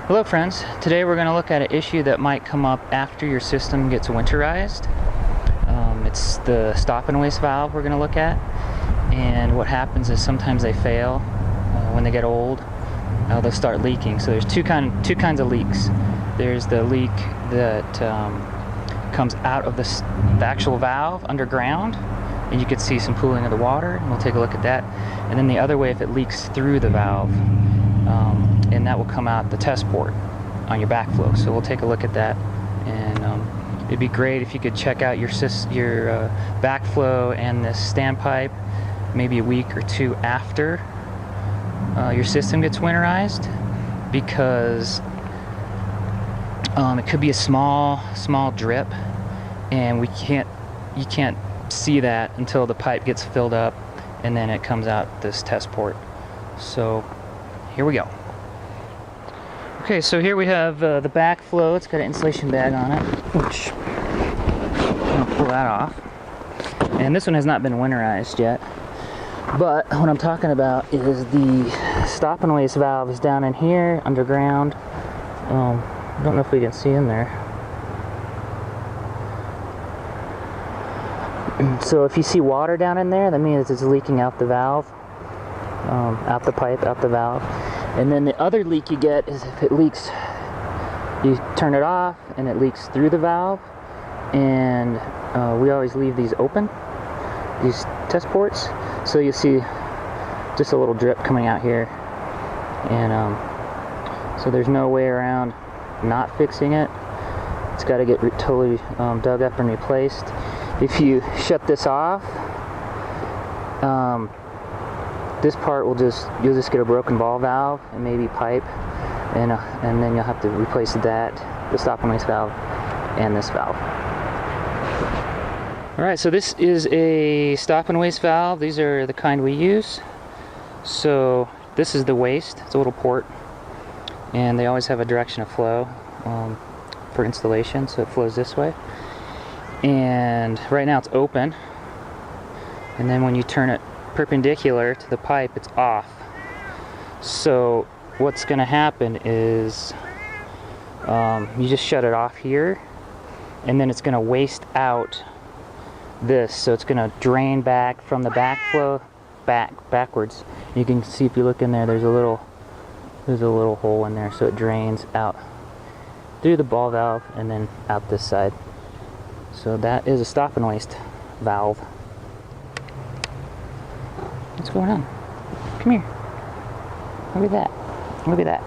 Hello friends, today we're going to look at an issue that might come up after your system gets winterized. It's the stop and waste valve we're going to look at, and what happens is sometimes they fail. When they get old, they'll start leaking. So there's two kinds of leaks. There's the leak that comes out of the actual valve underground, and you can see some pooling of the water, and we'll take a look at that. And then the other way, if it leaks through the valve, and that will come out the test port on your backflow. So we'll take a look at that, and it'd be great if you could check out your backflow and this standpipe maybe a week or two after your system gets winterized, because it could be a small drip, and you can't see that until the pipe gets filled up, and then it comes out this test port. So here we go. Okay, so here we have the backflow. It's got an insulation bag on it, which I'm going to pull that off. And this one has not been winterized yet. But what I'm talking about is the stop and waste valve is down in here, underground. I don't know if we can see in there. So if you see water down in there, that means it's leaking out the valve, out the pipe, out the valve. And then the other leak you get is if it leaks, you turn it off and it leaks through the valve. And we always leave these open, these test ports. So you see just a little drip coming out here. And so there's no way around not fixing it. It's got to get totally dug up and replaced. If you shut this off, this part you'll just get a broken ball valve and maybe pipe, and then you'll have to replace that, the stop and waste valve, and this valve. Alright, so this is a stop and waste valve. These are the kind we use. So this is the waste. It's a little port, and they always have a direction of flow for installation, so it flows this way. And right now it's open, and then when you turn it perpendicular to the pipe, it's off. So what's going to happen is you just shut it off here, and then it's going to waste out this, so it's going to drain back from the backflow backwards. You can see, if you look in there, there's a little hole in there, so it drains out through the ball valve and then out this side. So that is a stop and waste valve. What's going on? Come here. Look at that. Look at that.